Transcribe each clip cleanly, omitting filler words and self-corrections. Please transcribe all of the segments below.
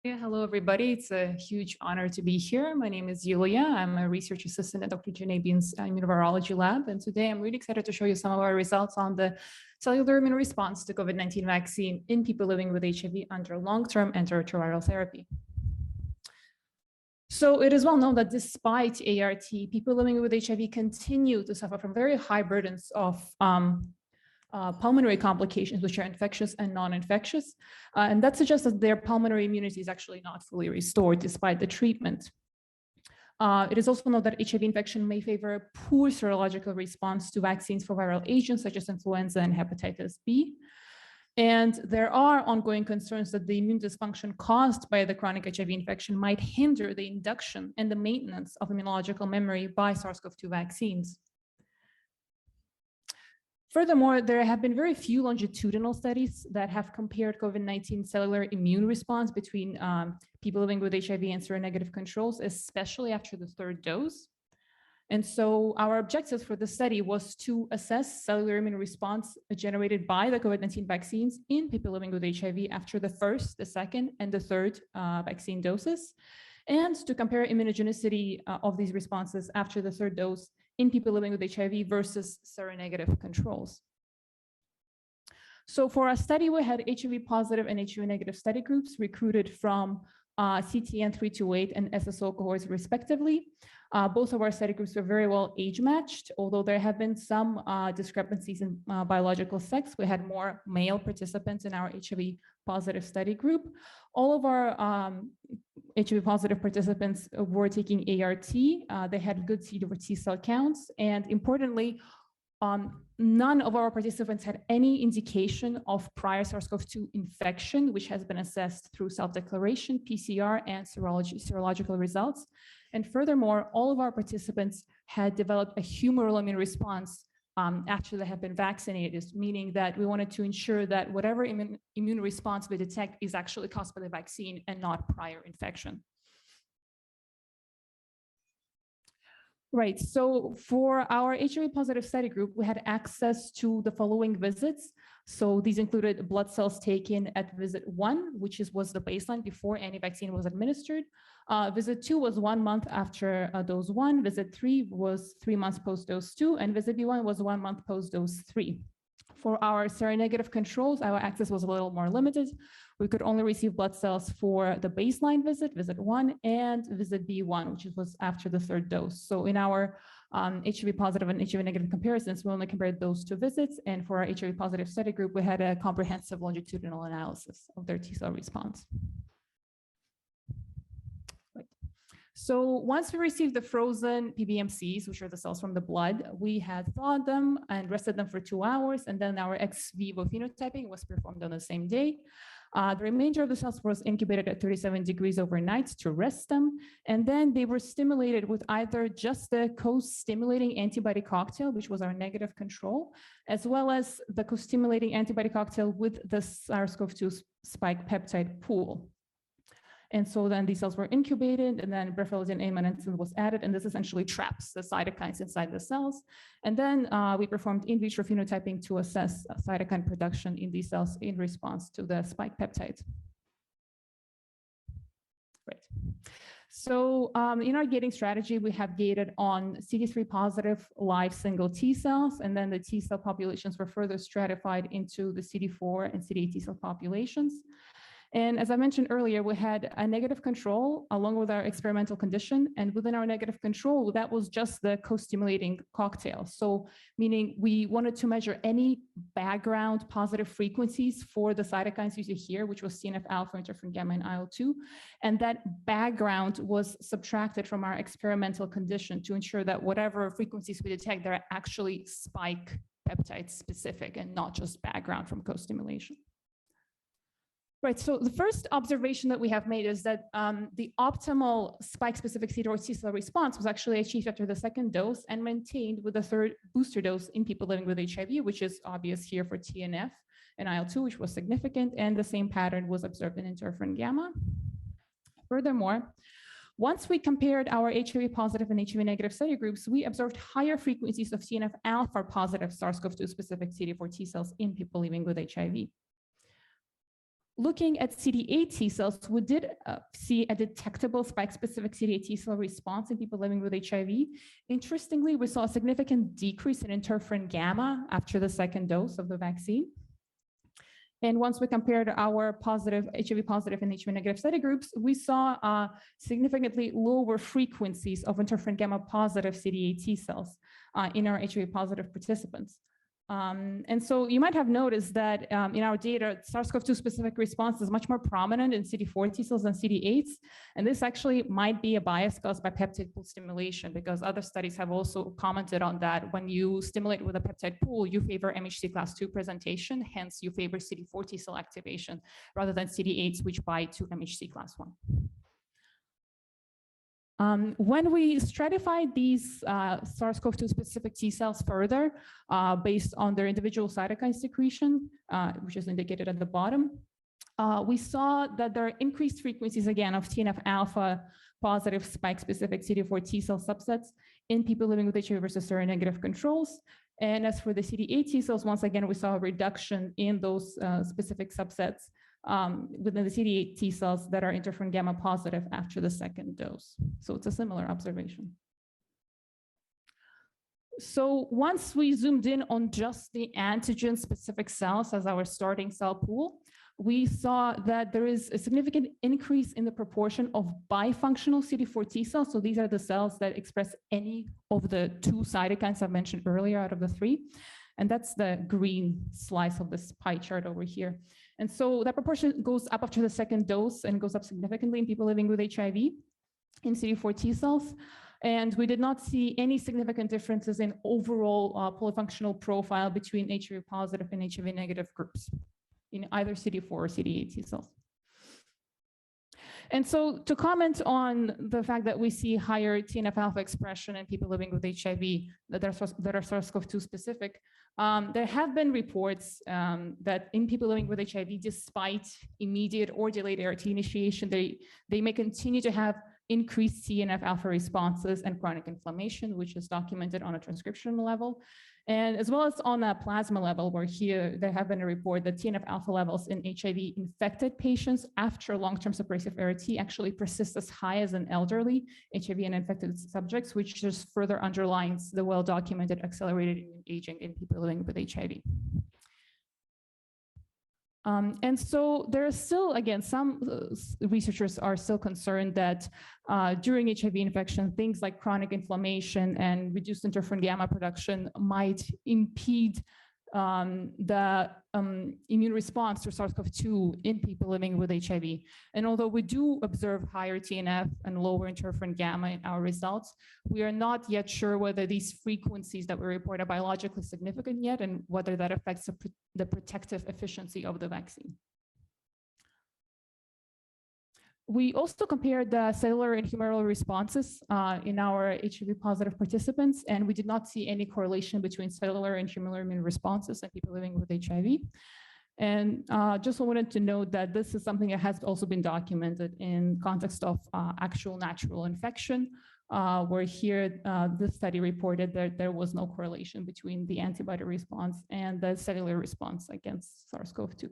Yeah, hello, everybody. It's a huge honor to be here. My name is Yulia. I'm a research assistant at Dr. Jenabian's Immunovirology lab. And today I'm really excited to show you some of our results on the cellular immune response to COVID-19 vaccine in people living with HIV under long-term antiretroviral therapy. So it is well known that despite ART, people living with HIV continue to suffer from very high burdens of pulmonary complications, which are infectious and non-infectious. And that suggests that their pulmonary immunity is actually not fully restored despite the treatment. It is also known that HIV infection may favor a poor serological response to vaccines for viral agents such as influenza and hepatitis B. And there are ongoing concerns that the immune dysfunction caused by the chronic HIV infection might hinder the induction and the maintenance of immunological memory by SARS-CoV-2 vaccines. Furthermore, there have been very few longitudinal studies that have compared COVID-19 cellular immune response between people living with HIV and seronegative controls, especially after the third dose. And so our objectives for the study was to assess cellular immune response generated by the COVID-19 vaccines in people living with HIV after the first, the second, and the third vaccine doses, and to compare immunogenicity of these responses after the third dose in people living with HIV versus seronegative controls. So for our study, we had HIV positive and HIV negative study groups recruited from CTN 328 and SSO cohorts respectively. Both of our study groups were very well age matched, although there have been some discrepancies in biological sex. We had more male participants in our HIV positive study group. All of our HIV positive participants were taking ART. They had good CD4 T cell counts. And importantly, none of our participants had any indication of prior SARS-CoV-2 infection, which has been assessed through self-declaration, PCR, and serological results. And furthermore, all of our participants had developed a humeral immune response after they have been vaccinated, meaning that we wanted to ensure that whatever immune response we detect is actually caused by the vaccine and not prior infection. Right, so for our HIV positive study group, we had access to the following visits. So these included blood cells taken at visit 1, which was the baseline before any vaccine was administered. Visit 2 was 1 month after dose 1. Visit 3 was 3 months post-dose 2, and visit B1 was 1 month post-dose 3. For our seronegative controls, our access was a little more limited. We could only receive blood cells for the baseline visit, visit 1, and visit B1, which was after the third dose. So in our HIV positive and HIV negative comparisons, we only compared those 2 visits. And for our HIV positive study group, we had a comprehensive longitudinal analysis of their T cell response. So once we received the frozen PBMCs, which are the cells from the blood, we had thawed them and rested them for 2 hours, and then our ex vivo phenotyping was performed on the same day. The remainder of the cells was incubated at 37 degrees overnight to rest them, and then they were stimulated with either just the co-stimulating antibody cocktail, which was our negative control, as well as the co-stimulating antibody cocktail with the SARS-CoV-2 spike peptide pool. And so then these cells were incubated, and then brifidin amanitin was added, and this essentially traps the cytokines inside the cells. And then we performed in vitro phenotyping to assess cytokine production in these cells in response to the spike peptide. Right. So in our gating strategy, we have gated on CD3 positive live single T cells, and then the T cell populations were further stratified into the CD4 and CD8 T cell populations. And as I mentioned earlier, we had a negative control along with our experimental condition. And within our negative control, that was just the co-stimulating cocktail. So meaning we wanted to measure any background positive frequencies for the cytokines you see here, which was TNF alpha, interferon gamma, and IL-2. And that background was subtracted from our experimental condition to ensure that whatever frequencies we detect, they're actually spike peptide specific and not just background from co-stimulation. Right, so the first observation that we have made is that the optimal spike-specific CD4 T cell response was actually achieved after the second dose and maintained with the third booster dose in people living with HIV, which is obvious here for TNF and IL-2, which was significant, and the same pattern was observed in interferon gamma. Furthermore, once we compared our HIV positive and HIV negative study groups, we observed higher frequencies of TNF alpha positive SARS-CoV-2 specific CD4 T cells in people living with HIV. Looking at CD8 T cells, we did see a detectable spike-specific CD8 T cell response in people living with HIV. Interestingly, we saw a significant decrease in interferon gamma after the second dose of the vaccine. And once we compared our positive, HIV positive and HIV negative study groups, we saw significantly lower frequencies of interferon gamma positive CD8 T cells in our HIV positive participants. And so you might have noticed that in our data, SARS-CoV-2 specific response is much more prominent in CD4 T cells than CD8s. And this actually might be a bias caused by peptide pool stimulation, because other studies have also commented on that. When you stimulate with a peptide pool, you favor MHC class 2 presentation, hence you favor CD4 T cell activation rather than CD8s, which bind to MHC class 1. When we stratified these SARS-CoV-2 specific T cells further, based on their individual cytokine secretion, which is indicated at the bottom, we saw that there are increased frequencies again of TNF alpha positive spike specific CD4 T cell subsets in people living with HIV versus seronegative controls. And as for the CD8 T cells, once again, we saw a reduction in those specific subsets within the CD8 T cells that are interferon gamma positive after the second dose. So it's a similar observation. So once we zoomed in on just the antigen specific cells as our starting cell pool, we saw that there is a significant increase in the proportion of bifunctional CD4 T cells. So these are the cells that express any of the two cytokines I mentioned earlier out of the three. And that's the green slice of this pie chart over here. And so that proportion goes up after the second dose and goes up significantly in people living with HIV in CD4 T cells. And we did not see any significant differences in overall polyfunctional profile between HIV positive and HIV negative groups in either CD4 or CD8 T cells. And so to comment on the fact that we see higher TNF alpha expression in people living with HIV that are SARS-CoV-2 specific, there have been reports that in people living with HIV, despite immediate or delayed ART initiation, they may continue to have increased TNF alpha responses and chronic inflammation, which is documented on a transcription level, and as well as on a plasma level, where here there have been a report that TNF alpha levels in HIV infected patients after long-term suppressive ART actually persist as high as in elderly HIV and infected subjects, which just further underlines the well-documented accelerated immune aging in people living with HIV. And so there are still, again, some researchers are still concerned that during HIV infection, things like chronic inflammation and reduced interferon gamma production might impede the immune response to SARS-CoV-2 in people living with HIV. And although we do observe higher TNF and lower interferon gamma in our results, we are not yet sure whether these frequencies that we report are biologically significant yet and whether that affects the protective efficiency of the vaccine. We also compared the cellular and humeral responses in our HIV positive participants, and we did not see any correlation between cellular and humeral immune responses in people living with HIV. And just wanted to note that this is something that has also been documented in context of actual natural infection, where here this study reported that there was no correlation between the antibody response and the cellular response against SARS-CoV-2.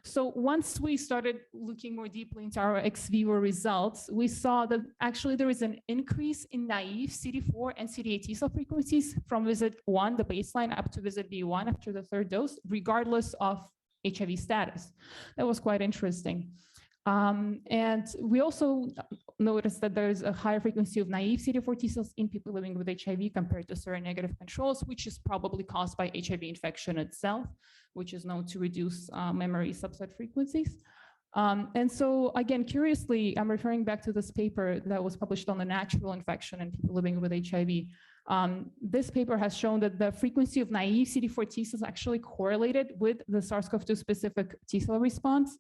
So once we started looking more deeply into our ex vivo results, we saw that actually there is an increase in naive CD4 and CD8 T cell frequencies from visit 1, the baseline, up to visit V1 after the third dose, regardless of HIV status. That was quite interesting. And we also noticed that there's a higher frequency of naive CD4 T cells in people living with HIV compared to seronegative controls, which is probably caused by HIV infection itself, which is known to reduce memory subset frequencies. And so again, curiously, I'm referring back to this paper that was published on the natural infection in people living with HIV. This paper has shown that the frequency of naive CD4 T cells actually correlated with the SARS-CoV-2 specific T cell response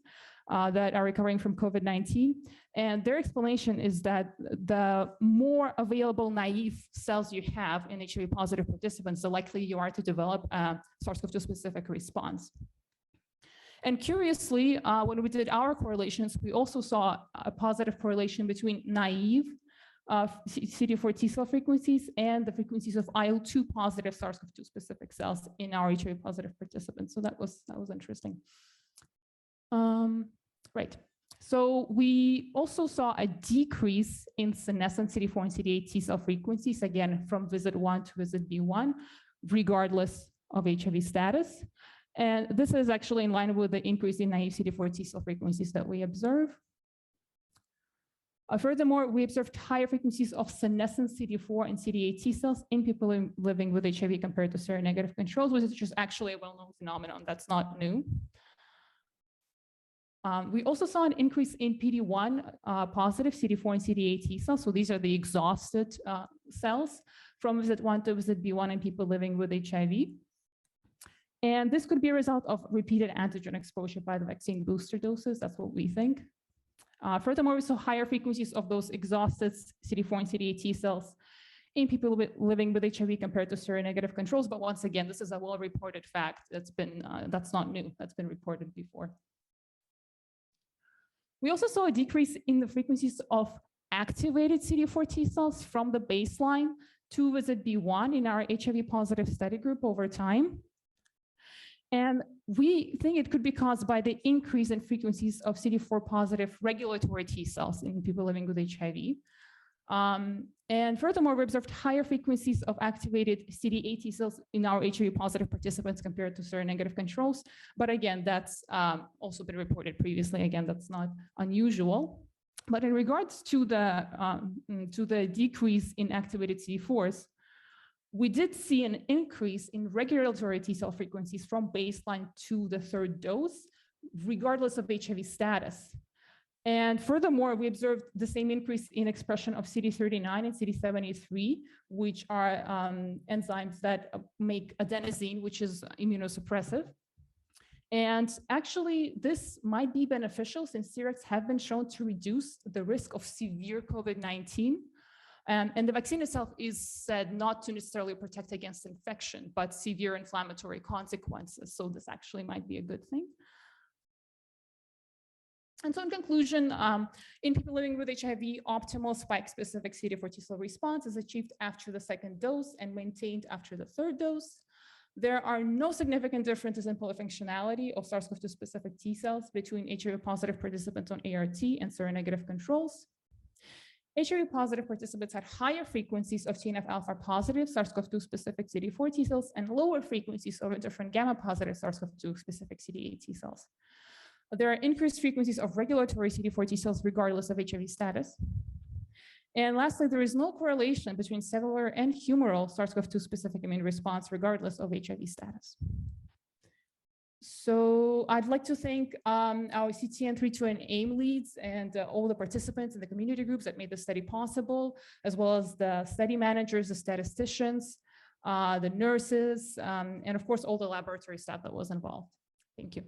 that are recovering from COVID-19. And their explanation is that the more available naive cells you have in HIV positive participants, the likely you are to develop a SARS-CoV-2 specific response. And curiously, when we did our correlations, we also saw a positive correlation between naive CD4 T cell frequencies and the frequencies of IL-2 positive SARS-CoV-2 specific cells in our HIV positive participants. So that was interesting. Right. So we also saw a decrease in senescent CD4 and CD8 T cell frequencies, again, from visit 1 to visit B1, regardless of HIV status. And this is actually in line with the increase in naive CD4 T cell frequencies that we observe. Furthermore, we observed higher frequencies of senescent CD4 and CD8 T cells in people living with HIV compared to seronegative controls, which is actually a well-known phenomenon. That's not new. We also saw an increase in PD-1 positive CD4 and CD8 T cells. So these are the exhausted cells from visit 1 to visit B1 in people living with HIV. And this could be a result of repeated antigen exposure by the vaccine booster doses. That's what we think. Furthermore, we saw higher frequencies of those exhausted CD4 and CD8 T cells in people living with HIV compared to seronegative controls. But once again, this is a well-reported fact. That's not new. That's been reported before. We also saw a decrease in the frequencies of activated CD4 T cells from the baseline to visit B1 in our HIV positive study group over time. And we think it could be caused by the increase in frequencies of CD4 positive regulatory T cells in people living with HIV. And furthermore, we observed higher frequencies of activated CD8 T cells in our HIV positive participants compared to seronegative controls. But again, that's also been reported previously. Again, that's not unusual. But in regards to the decrease in activated CD4s, we did see an increase in regulatory T cell frequencies from baseline to the third dose, regardless of HIV status. And furthermore, we observed the same increase in expression of CD39 and CD73, which are enzymes that make adenosine, which is immunosuppressive. And actually, this might be beneficial since Tregs have been shown to reduce the risk of severe COVID-19. And the vaccine itself is said not to necessarily protect against infection, but severe inflammatory consequences. So this actually might be a good thing. And so in conclusion, in people living with HIV, optimal spike-specific CD4 T cell response is achieved after the second dose and maintained after the third dose. There are no significant differences in polyfunctionality of SARS-CoV-2 specific T cells between HIV positive participants on ART and seronegative controls. HIV positive participants had higher frequencies of TNF-alpha positive SARS-CoV-2 specific CD4 T cells and lower frequencies of interferon gamma positive SARS-CoV-2 specific CD8 T cells. There are increased frequencies of regulatory CD4 T cells regardless of HIV status. And lastly, there is no correlation between cellular and humeral SARS-CoV-2 specific immune response regardless of HIV status. So I'd like to thank our CTN32 and AIM leads and all the participants in the community groups that made the study possible, as well as the study managers, the statisticians, the nurses, and of course, all the laboratory staff that was involved. Thank you.